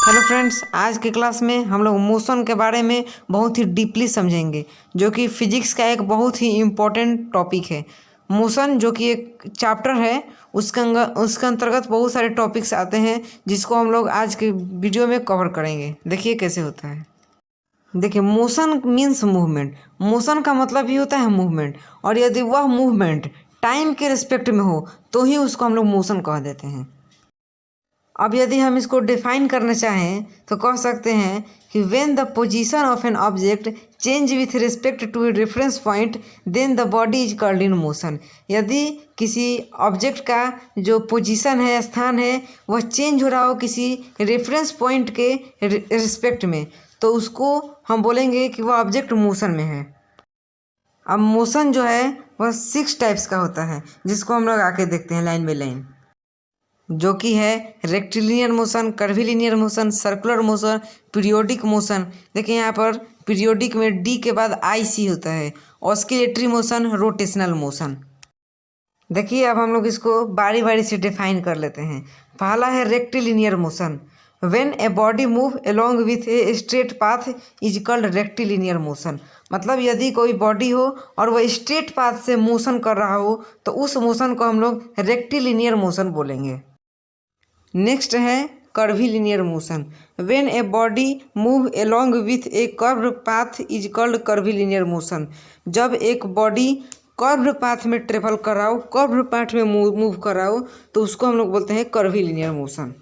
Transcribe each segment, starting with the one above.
Hello friends, आज की class में हम लोग मोशन के बारे में बहुत ही डीपली समझेंगे, जो कि फिजिक्स का एक बहुत ही इम्पोर्टेंट टॉपिक है। मोशन जो कि एक चैप्टर है, उसके अंतर्गत बहुत सारे टॉपिक्स आते हैं, जिसको हम लोग आज के वीडियो में कवर करेंगे। देखिए कैसे होता है। देखिए, मोशन मीन्स मूवमेंट। मोशन का मतलब ही होता है मूवमेंट, और यदि वह मूवमेंट टाइम के रिस्पेक्ट में हो तो ही उसको हम लोग मोशन कह देते हैं। अब यदि हम इसको डिफाइन करना चाहें तो कह सकते हैं कि when the position of an object change with respect to a reference point then the body is called in motion. यदि किसी ऑब्जेक्ट का जो पोजीशन है, स्थान है, वह चेंज हो रहा हो किसी रेफरेंस पॉइंट के रिस्पेक्ट में, तो उसको हम बोलेंगे कि वह ऑब्जेक्ट मोशन में है। अब मोशन जो है वह 6 टाइप्स का होता है, जिसको हम लोग आके देखते हैं लाइन बाई लाइन, जो कि है rectilinear motion, curvilinear motion, circular motion, periodic motion. देखिए यहाँ पर पीरियोडिक में डी के बाद आई सी होता है। Oscillatory motion, rotational motion. देखिए अब हम लोग इसको बारी बारी से डिफाइन कर लेते हैं। पहला है rectilinear motion. When a body move along with a straight path is called rectilinear motion. मतलब यदि कोई बॉडी हो और वह स्ट्रेट पाथ से मोशन कर रहा हो तो उस मोशन को हम लोग रेक्टिलिनियर मोशन बोलेंगे। नेक्स्ट है curvilinear motion. When a body move along with A curved path is called curvilinear motion. जब एक बॉडी कर्व्ड पाथ में ट्रेवल कर रहा हो, कर्व्ड पाथ में मूव कर रहा हो, तो उसको हम लोग बोलते हैं कर्विलिनियर मोशन।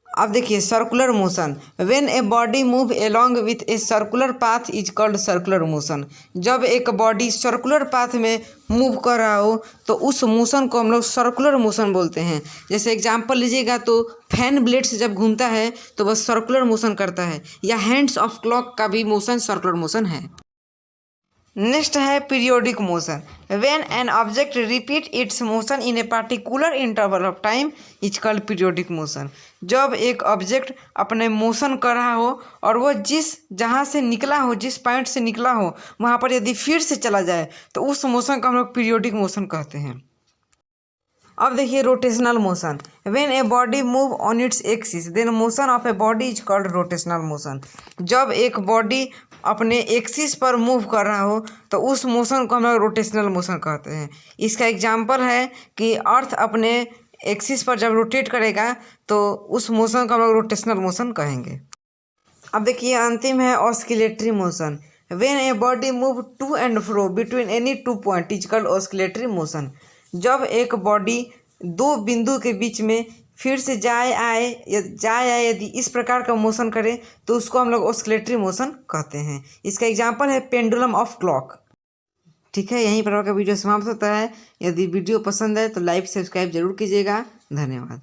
अब देखिए circular motion. When a body move along with a circular path is called circular motion. जब एक बॉडी सर्कुलर पाथ में मूव कर रहा हो तो उस मोशन को हम लोग सर्कुलर मोशन बोलते हैं। जैसे एग्जांपल लीजिएगा तो फैन ब्लेड से जब घूमता है तो वह सर्कुलर मोशन करता है, या हैंड्स ऑफ क्लॉक का भी मोशन सर्कुलर मोशन है। नेक्स्ट है periodic motion. When an object repeat it's motion in a particular interval of time is called periodic motion. जब एक ऑब्जेक्ट अपने मोशन कर रहा हो और वह जहाँ से निकला हो, जिस पॉइंट से निकला हो, वहाँ पर यदि फिर से चला जाए तो उस मोशन को हम लोग पीरियोडिक मोशन कहते हैं। अब देखिए rotational motion. When a body move on its axis then motion of a body is called rotational motion. जब एक बॉडी अपने एक्सिस पर मूव कर रहा हो तो उस मोशन को हम लोग रोटेशनल मोशन कहते हैं। इसका एग्जांपल है कि अर्थ अपने एक्सिस पर जब रोटेट करेगा तो उस मोशन को हम लोग रोटेशनल मोशन कहेंगे। अब देखिए अंतिम है oscillatory motion. When a body move to and fro between any 2 point is called oscillatory motion. जब एक बॉडी 2 बिंदु के बीच में फिर से जाए आए यदि इस प्रकार का मोशन करे तो उसको हम लोग ऑस्किलेटरी मोशन कहते हैं। इसका एग्जांपल है पेंडुलम ऑफ क्लॉक। ठीक है, यहीं पर आपका वीडियो समाप्त होता है। यदि वीडियो पसंद है तो लाइक सब्सक्राइब जरूर कीजिएगा। धन्यवाद।